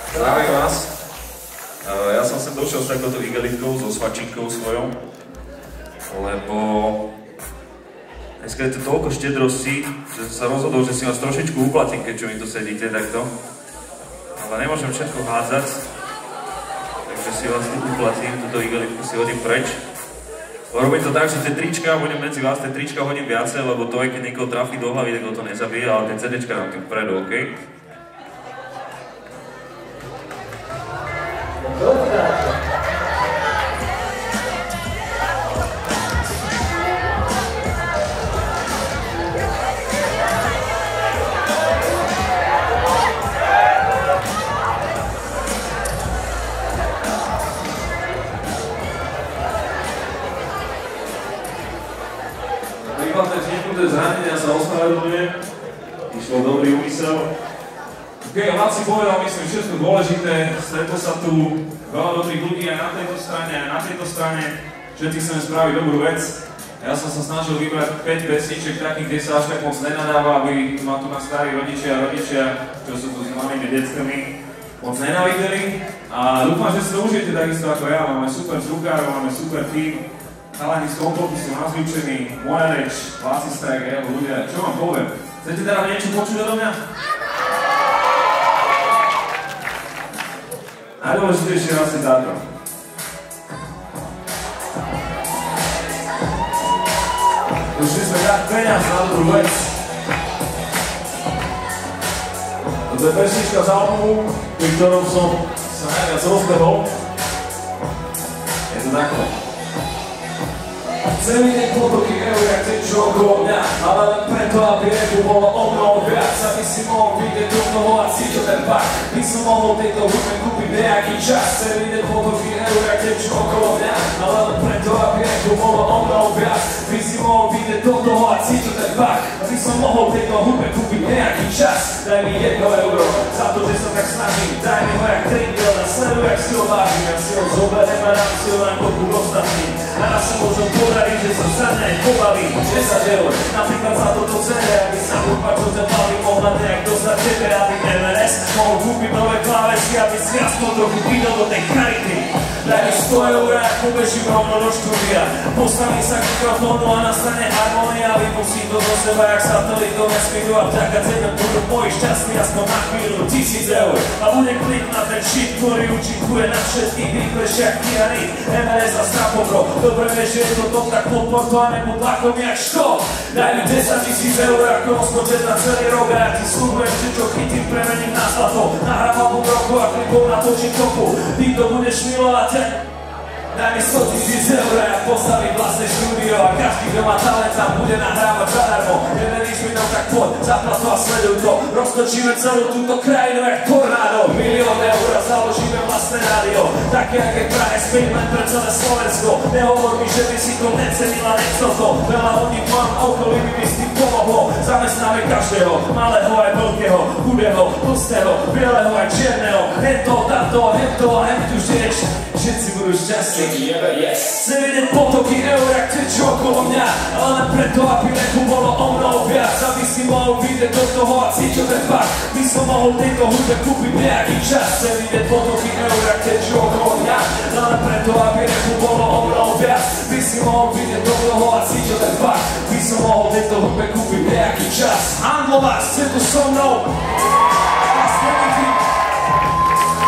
Zdravím vás. Ja som sem došiel s takouto igelitkou, so svačinkou svojou, lebo dneska je to toľko štedrosti, že som sa rozhodol, že si vás trošičku uplatím, keď čo mi tu sedíte takto. Ale nemôžem všetko hádzať, takže si vás tu uplatím, túto igelitku si hodím preč. Robím to tak, že tie trička, budem medzi vás tie trička hodím viacej, lebo to aj keď niekoho trafí do hlavy, tak ho to nezabije, ale tie CDčka dám tým vpredu, okej? Prípadne vzniknuté zranenia sa ospravedlňuje, išlo dobrý úmysel. Okay, Laci povedal, myslím, všetko dôležité, stretlo sa tu veľa dobrých ľudí aj na tejto strane, aj na tejto strane, všetci chceme spraviť dobrú vec. Ja som sa snažil vybrať 5 pesniček takých, kde sa až tak moc nenadáva, aby ma tu na starí rodičia, čo sú tu s malými deckami, moc nenávideli. A dúfam, že si to užijete takisto ako ja, máme super zvukárov, máme super tým. Chalani z Komploty sú nazvýčení, moja reč, Laci Strike, jeho ľudia, čo vám poviem? Chcete teda niečo počuť odo mňa? Najdôležitejšie asi táto. Došli sme dať peniaz na dobrú vec. Toto je pesnička z albumu, pri ktorom som sa najviac rozbehol. Je to takto. Chcem vidieť potoky eur, jak tečú okolo mňa, ale len preto, aby reku bolo o mnoho viac. Aby si mohol vidieť do toho a cítil ten pak, by som mohol tejto hudbe kúpiť nejaký čas. Chcem vidieť potoky eur, jak tečú okolo mňa, ale len preto, aby reku bolo o mnoho viac. By si mohol vidieť do toho a cítil ten pak, aby som mohol tejto hudbe kúpiť nejaký čas. Daj mi 1 euro, za to, že sa tak snažím, daj mi ho jak trinkel, a sleduj, jak si ho vážim, jak si ho zoberiem a dám si ho na kopu ostatným. A raz sa môžem podariť, že sa za nej pobavím 10 eur, napríklad za toto CD, aby sa hudba, čo ťa baví, mohla nejak dostať tebe, aby MNS mohol kúpiť nové klávesy, aby si aspoň trochu pýtal do tej charity. Daj mi 100 eur a pobežím rovno do štúdia, postavím sa k mikrofónu a nastane harmonia, vypustím to do seba jak satelit do vesmíru a vďaka tebe budú moji šťastní aspoň na chvíľu 1000 eur a bude klik na ten shit, ktorý účinkuje na všetkých rýchlejšie jak Tiany. MNS a Strapobro, dobre vieš, že je to top, tak podpor to a nebuď tlakom jak škol. Daj mi 10 000 eur ako rozpočet na celý rok a ja ti slúbujem, že čo chytím premením na zlato. Nahrám album roku a klipov natočím kopu, ty to budeš milovať. Daj mi 100 000 eur a ja postavím vlastné štúdio a každý, kto má talent, tam bude nahrávať zadarmo. Neveríš mi to, tak poď, zaplat to a sleduj to. Roztočíme celú túto krajinu jak tornádo. 1 000 000 eur a založíme vlastné rádio, také jak je Prahe Spin, len pre celé Slovensko. Nehovor mi, že by si to necenil a nechcel to. Veľa ľudí v mojom okolí by s tým pomohlo. Zamestnáme každého, malého aj veľkého, chudého, tlstého, bieleho aj čierneho. Hento, tamto, hento a hentu žieč. Všetci budú šťastní, yes. Chcem vidieť potoky eur, jak tečú okolo mňa, ale len preto, aby reku bolo o mnoho viac. Aby si mohol vidieť do toho a cítil ten pak, by som mohol tejto hudbe kúpiť nejaký čas. Chcem vidieť potoky eur, jak tečú okolo mňa, ale len preto, aby reku bolo o mnoho viac. By si mohol vidieť do toho a cítil ten pak, by som mohol tejto hudbe kúpiť nejaký čas. Handlová, ste tu so mnou?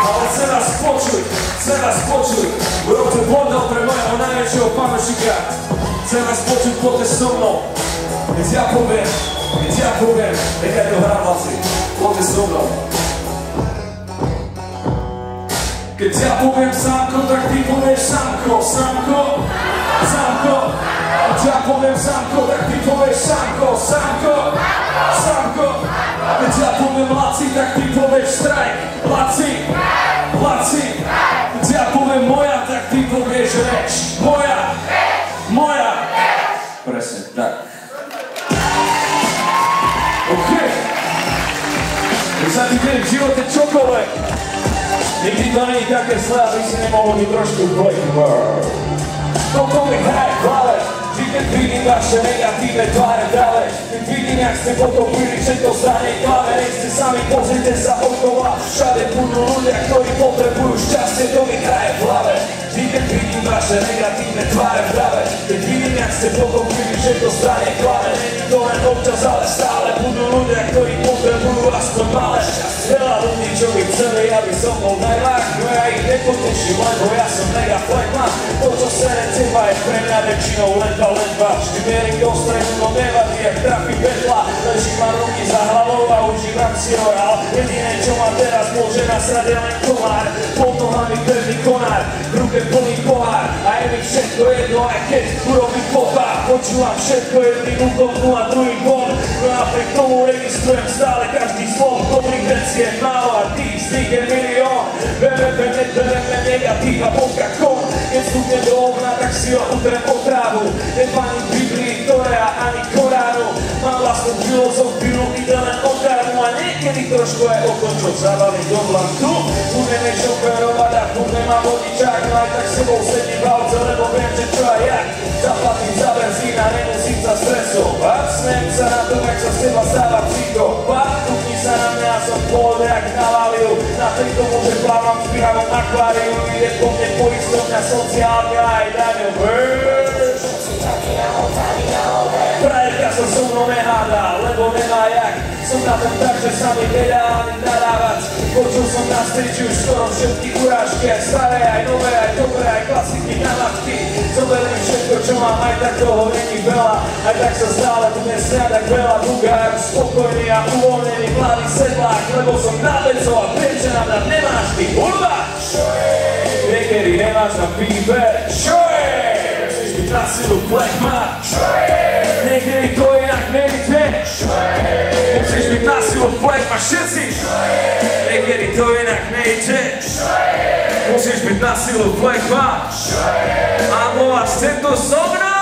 Ale chcem vás počuť, urobte bordel pre mojho najväčšieho pamäšika. Chcem vás počuť, poďte so mnou. Keď ja poviem, nechaj to hrám Laci, poďte so mnou. Keď ja poviem Sámko, tak ty povieš Sámko, Sámko, Sámko. Keď ja poviem Sámko, tak ty povieš Sámko, Sámko, Sámko. Keď ja poviem Laci, tak ty povieš Strike, Laci, Laci. Keď ja poviem moja, tak ty povieš reč, moja, moja. Presne, tak. OK. Keď sa ti deje v živote čokoľvek, nikdy to nie je také zlé, aby si nemohol byť trošku black. To kolik hej, hlave, Keď vidím vaše negatívne tváre práve, keď vidím, jak ste potopili, že to stane hlave, nech ste sami, pozrite sa okolo, všade budú ľudia, ktorí potrebujú šťastie, to mi hraje v hlave. Keď vidím vaše negatívne tváre práve, keď vidím, jak ste potopili, že to stane hlave, není to len občas, ale stále budú ľudia, ktorí potrebujú aspoň malé šťastie. Veľa ľudí, čo by chceli, aby som bol najlák, no ja ich nepoteším, lebo ja som mega flekma. To, čo sere teba, je pre mňa väčšinou ledva. Vždy mierim do stredu, no nevadí, jak trafí vedľa. Ležím ma ruky za hlavou a užívam si orál. Jediné, čo ma teraz môže nasrať, je len komár. Pod nohami pevný konár, v ruke plný pohár. A je mi všetko jedno, aj keď urobím popár. Počúvam všetko jedným uchom, no a druhým von. No a pri tomu registrujem stále každý slov. Dobrých vecí je málo a tých z nich je milión. Bereme negatíva.com. Keď vstupne do okna, tak si ho utrem o trávu. Nepaním Biblii, Torea ani Koránu. Mám vlastnú filozofiu, ide len o dárnu. A niekedy trošku aj o tom, čo zabalím do blanku. Budeme šoferovať a budem ma vodičák. No aj tak sebou sedím v aute, lebo viem, že čo aj ja. Zaplatím za benzín a nemusím sa stresovať. Smejem sa na to, jak sa z teba stáva psychopat. Kúkni sa na mňa, som v pohode jak navalil. Na tejto môže plávam v pihavom akváriu. Ide po mne poistovňa, sociálka aj daňové. Frajerka sa so mnou nehádá, lebo nemá jak. Som na tom tak, že sa mi nedá ani nadávať. Počul som na stage už skoro všetky urážky, aj staré, aj nové, aj dobré, aj klasiky na matky. Zoberiem všetko, čo mám, aj tak toho není veľa. Aj tak sa stále budem sňadať veľa bugár. Spokojný a uvoľnený mladý sedlák, lebo som nabecol a viem, že na mňa nemáš ty hurba. Niekedy nemáš na pípe. Musíš byť na silu plechma. Niekedy to inak nejde. Musíš byť na silu plechma všetci. Niekedy to inak nejde. Musíš byť na silu plechma. Áno, a chcem to so mnou.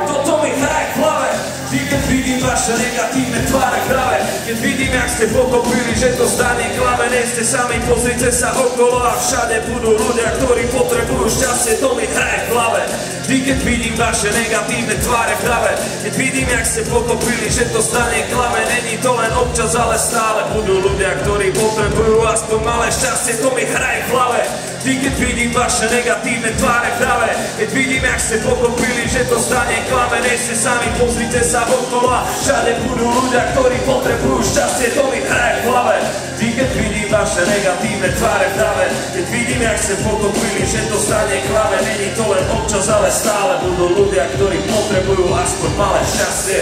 Toto mi hraje v hlave. Keď vidím vaše negatívne tváre práve, keď vidím, jak ste pochopili, že to zdanie klame, nie ste sami, pozrite sa okolo a všade budú ľudia, ktorí potrebujú šťastie, to mi hraje v hlave. Vždy, keď vidím vaše negatívne tváre práve, keď vidím, jak ste pochopili, že to zdanie klame, není to len občas, ale stále budú ľudia, ktorí potrebujú aspoň malé šťastie, to mi hraje v hlave. Vždy, keď vidím vaše negatívne tváre práve, keď vidím, jak ste pochopili, že to zdanie klame, nie ste sami, pozrite sa okolo a všade budú ľudia, ktorí potrebujú šťastie, to mi hraje v hlave. Vždy, keď vidím vaše negatívne tváre práve, keď vidím, jak ste pochopili, že to zdanie klame, není to len občas, ale stále budú ľudia, ktorí potrebujú aspoň malé šťastie.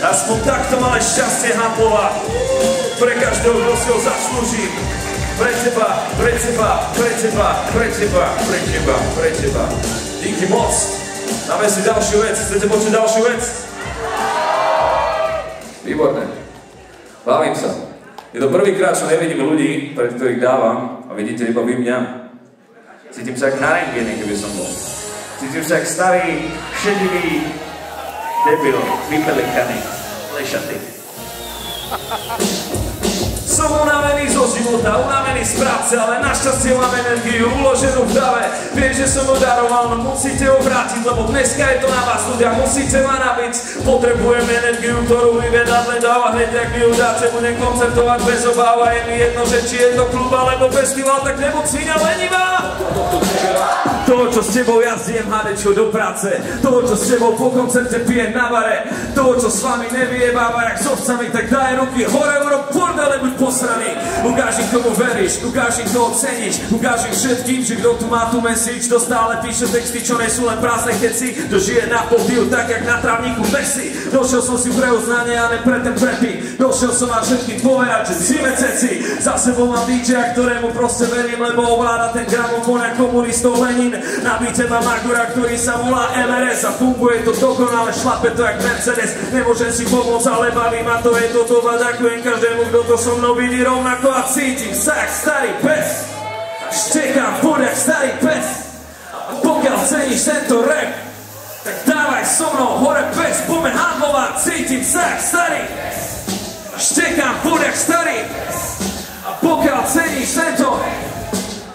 Aspoň takto malé šťastie Hamblova, pre každého, kto si ho zaslúži. Pre teba, pre teba, pre teba, pre teba, pre teba, pre teba. Díky moc. Dáme si ďalšiu vec. Chcete počuť ďalšiu vec? Výborné. Bavím sa. Je to prvýkrát, čo nevidím ľudí, pred ktorých dávam, a vidíte iba vy mňa. Cítim sa jak na rentgene, keby som bol. Cítim sa jak starý, šedivý debil, vypelekaný, lešatý. Som unavený zo života, unavený z práce, ale našťastie mám energiu uloženú v dave. Viem, že som ho daroval, no musíte ho vrátiť, lebo dneska je to na vás, ľudia, musíte ma nabiť. Potrebujem energiu, ktorú mi vedľa dáva, hneď ak mi ju dáte, budem koncertovať bez obáv a je mi jedno, že či je to klub alebo festival, tak nebuď sviňa lenivá. Toho, čo s tebou jazdiem hadečo do práce, toho, čo s tebou po koncerte pijem na bare, toho, čo s vami nevyjebáva jak s ovcami, tak daj ruky hore, urob bordele, buď posraný. Ukáž im, komu veríš, ukáž im, koho ceníš, ukáž im všetkým, že kto tu má tu message, kto stále píše texty, čo nie sú len prázdne keci, kto žije na pódiu, tak jak na trávniku Messi. Došiel som si pre uznanie a ne pre ten prepy, došiel som vám všetkým povedať, že zime ceci. Za sebou mám DJ-a, ktorému proste verím, lebo ovláda ten gramofón jak komunistov Lenin. Na byte mám Magura, ktorý sa volá MRS a funguje to dokonale, šlape to jak Mercedes. Nemôžem si pomôcť, ale baví ma to, je toto a ďakujem každému, kto to so mnou vidí rovnako a cítim sa jak starý pes. Štekám furt jak starý pes. A pokiaľ ceníš tento rap, tak dávaj so mnou hore pes. Poďme handlovať, cítim sa jak starý pes. Štekám furt jak starý pes. A pokiaľ ceníš tento rap,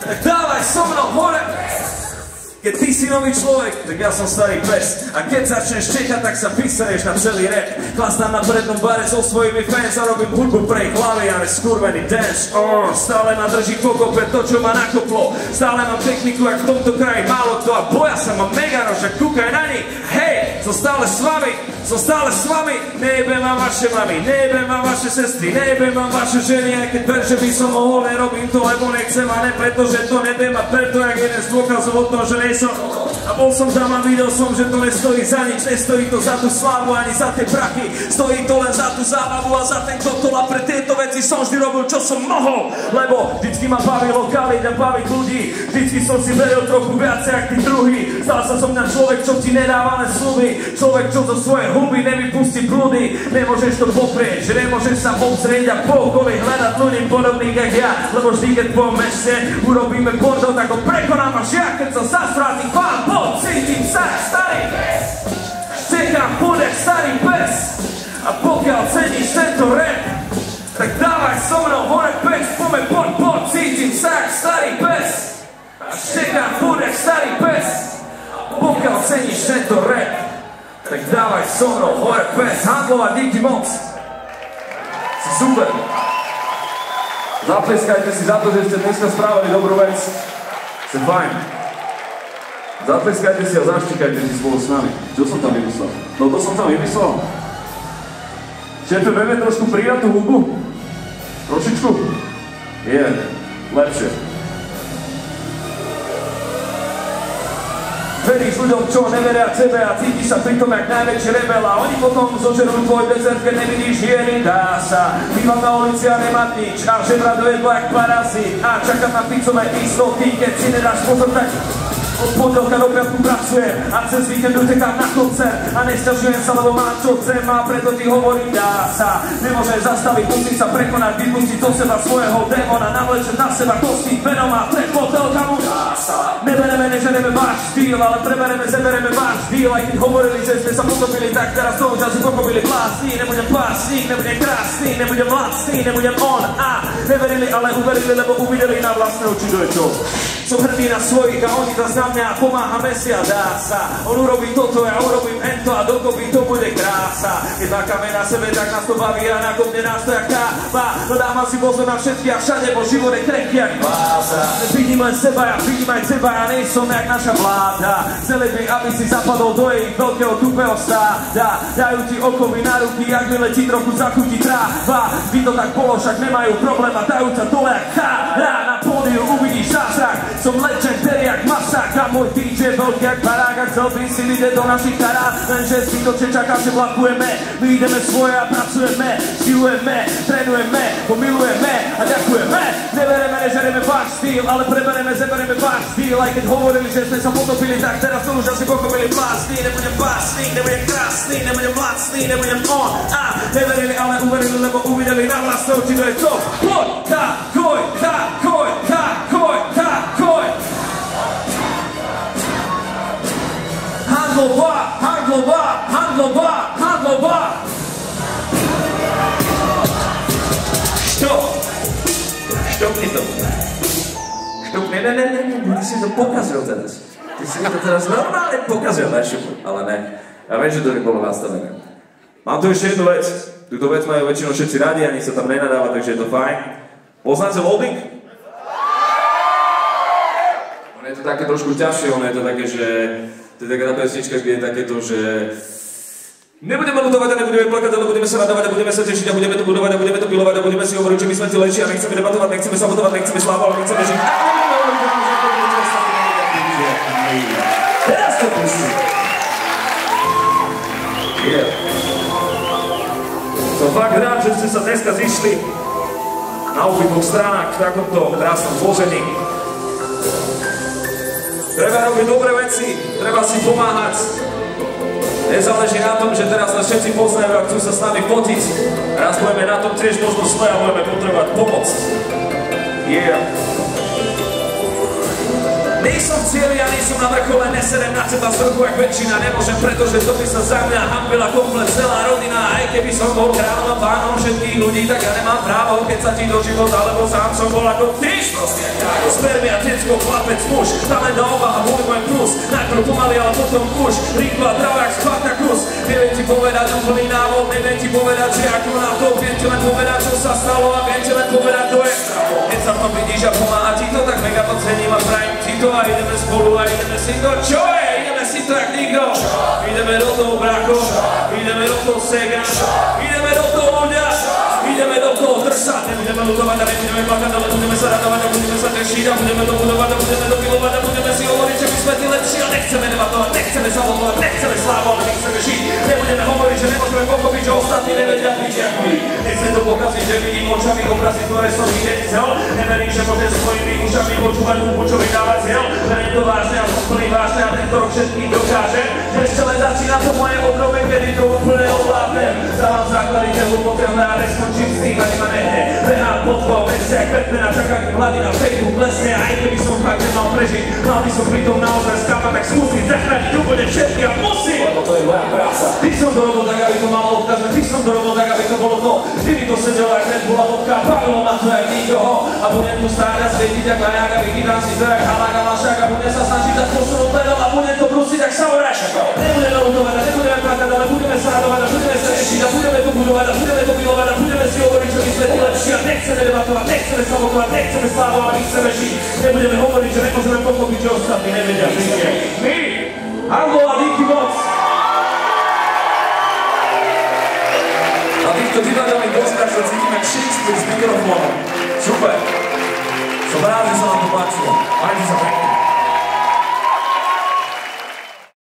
tak dávaj so mnou hore pes. Keď ty si si nový človek, tak ja som starý pes. A keď začneš čekať, tak sa písaješ na celý rap. Chlastám na prednom bare so svojimi fans a robím hudbu pre ich hlavy a neskurvený dance. Stále ma drží pokope to, čo ma nakoplo. Stále mám techniku, jak v tomto kraji málo kto. A boja sa ma mega rož, kúkaj na nich. Hej, som stále s vami, som stále s vami. Nejebem vám vaše mami, nejebem vám vaše sestry, nejebem vám vaše ženy. Aj keď verže by som mohol, nerobím to, lebo nechcem a ne preto, že to neviem. A preto, jak jeden z dôkazov o tom, že nejsom. A bol som tam a videl som, že to nestojí za nič. Nestojí to za tú slávu ani za tie prachy. Stojí to len za tú zábavu a za ten kotol. A pre tieto veci som vždy robil, čo som mohol. Lebo vždycky ma bavilo kaliť a baviť ľudí. Vždycky som si veril trochu viacej, jak tí druhí. Stal sa som na človek, čo ti nedáva len sľuby. Človek, čo zo svojej huby nevypustí blúdy. Nemôžeš to poprieť, že nemôžeš sa obzrieť a po okolí hľadať ľudí podobných jak ja. Lebo vždy, keď po meste urobíme bordel, tak ho prekonám až ja. Keď som zasprátny pán, cítim sa starý pes. Štekám furt jak starý pes. A pokiaľ ceníš tento rap, tak dávaj so mnou hore pes. Poď, cítim sa jak starý pes. A štekám furt jak starý pes. Pokiaľ ceníš tento rap, tak dávaj so mnou hore pes. Handlova, díky moc. Si super. Zatleskajte si za to, že ste dneska spravili dobrú vec. Ste fajn. Zatleskajte si a zaštikajte si spolu s nami. Čo som tam vymyslel? No to som tam vymyslel. Šéfe, vieme trošku pridať tú hudbu? Trošičku? Je, lepšie. Veríš ľuďom, čo neveria tebe a cítiš sa pritom jak najväčší rebel a oni potom zožerú tvoj desert, keď nevidíš hieny, dá sa. Bývam na ulici a nemať nič a žebra do jedla jak parazit a čakám na pizzové istoty, keď si nedáš pozor, tak od pondelka do piatku pracujem a cez víkend utekám na koncert a nesťažujem sa, lebo mám čo chcem a preto ti hovorím, dá sa. Nemôžeš zastaviť, musíš sa prekonať, vypustiť do seba svojho démona, navlečeť na seba kosti venom a pred potelkamu, dá sa. Nebereme, nežereme váš štýl, ale prebereme, zebereme váš štýl. Aj keď hovorili, že sme sa potopili, tak teraz toho času pokopili plásny. Nebudem pásnik, nebudem krásny, nebudem lacný, nebudem on a neverili, ale uverili, lebo uvideli na vlastné oči, kto je čo. Som hrdý na svojich a oni zas na mňa pomáhame si a dá sa. On urobí toto, ja urobím ento a dokopy to bude krása. Keď makáme na sebe, tak nás to baví a nakopne nás to jak káva. No dávam si pozor na všetky a všade, bo život je krehký jak váza. Vidím len seba, ja vidím aj teba, ja nejsom jak naša vláda. Chceli by, aby si zapadol do jej veľkého tupého stáda. Dajú ti okovy na ruky, jak mi letí trochu zachutí tráva. Vy to tak bolo, však nemajú problém a dajú ťa dole jak chára. Na pódiu uvidíš zázrak. Som legendary jak masák a môj DJ veľký jak barák. A chcel by si vidieť do našich karát, lenže si to čaká, že blakujeme. My ideme svoje a pracujeme, žijujeme, trénujeme, pomilujeme a ďakujeme. Nevereme, nežereme váš štýl, ale prebereme, zebereme váš štýl. Aj keď hovorili, že sme sa potopili, tak teraz to už asi pochopili plásny. Nebudem básnik, nebudem krásny, nebudem lacný, nebudem on a neverili, ale uverili, lebo uvideli na vlastné oči, to je to. Poď, takoj, takoj, takoj, takoj. Handlova, handlova, handlova, handlova. Štop. Štopni to. Štopni, ne, ty si to pokazil teraz. Ty si to teraz normálne pokazil, ale ne. Ja viem, že to nebolo nastavené. Mám tu ešte jednu vec. Túto vec majú väčšinou všetci radi, ani sa tam nenadáva, takže je to fajn. Poznáte loading? Ono je to také trošku ťažšie, ono je to také, že... To je taká tá pesnička, kde je takéto, že... Nebudeme lutovať a nebudeme plakať, ale budeme sa nadávať a budeme sa tešiť a budeme to budovať a budeme to pilovať a budeme si hovoriť, že my sme ti lepší a nechceme debatovať, nechceme sabotovať, nechceme slávu, ale nechceme žiť. Teraz to pustí. Som fakt rád, že ste sa dneska zišli na obidvoch stranách v takomto krásnom zložení. Treba robiť dobré veci, treba si pomáhať. Nezáleží na tom, že teraz nás všetci poznajú a chcú sa s nami fotiť. Raz budeme na tom tiež možno zle a budeme potrebovať pomoc. Yeah. Nie som v cieli, ja nie som na vrchole, neserem na seba z vrchu jak väčšina. Nemôžem, pretože to by sa za mňa hambila komplet celá rodina. Aj keby som bol kráľom a pánom všetkých ľudí, tak ja nemám právo, keď sa ti do života, lebo sám som bol ako ty. Spermia, decko, chlapec, muž, talent a obaha, môj plus. Najprv pomaly, ale potom už, rýchlo a trava jak Spartakus. Neviem ti povedať úplný návod, neviem ti povedať, že ako na to, viem ti len povedať, čo sa stalo a viem ti len povedať, to je. Keď sa v tom vidíš a pomáha ti to, tak mega to cením a prajem ti to a ideme spolu a ideme si to, čo je? Ideme si to jak nikto. Ideme do toho bracho, ideme do toho sega, ideme do toho ľudia, ideme do toho drsa. Nebudeme ľudovať a nebudeme plakať, ale budeme sa radovať a budeme sa tešiť a budeme to budovať a budeme to milovať a budeme si hovoriť, že my sme tí lepší a nechceme debatovať, nechceme sabotovať, nechceme slávu, ale my chceme žiť. Nebudeme hovoriť, že nemôžeme pochopiť, že ostatní nevedia byť jak my. Nechcem to pokaziť, že vidím očami obrazy, ktoré som vidieť chcel. Neverím, že môžem svojimi ušami počúvať hudbu, čo mi dáva cieľ. Verím to vážne a som plný vážne a tento rok všetkým dokážem, že ešte len začína to moje obdobie, kedy to úplne ovládnem. Dávam základy, že hlboké mláde skončím s tým, ani ma nehne. Behám podpor, veď jak Batmana, čaká mi hladina, Facebook lesne, aj keby som fakt nemal prežiť. Mal by som pritom naozaj skápať, tak skúsiť zachrániť úplne všetky a musím. Lebo to je moja práca. Ty som to robil tak, aby to malo odkaz, ty som to robil tak, aby to bolo to. Ty mi to sedelo, jak Red Bulla vodka, bavilo ma to jak nikoho. A budem tu stáť a svietiť jak lajak a vychytám si to jak halák a lašák a budem sa snažiť dať posunúť ledom a budem to brusiť jak samorášak. Nebudeme ľutovať a nebudeme plakať, ale budeme sa radovať a budeme sa tešiť a budeme to budovať a budeme to milovať a budeme si hovoriť, že my sme tí lepší a nechceme debatovať, nechceme sabotovať, nechceme slávovať, ale my chceme žiť. Nebudeme hovoriť, že nemôžeme pochopiť, že ostatní nevedia žiť. My, Anglo a díky moc. A týchto divadelných boskách sa cítim jak Shakespeare s mikrofónom. Super. Som rád, že sa vám to páčilo. Majte sa.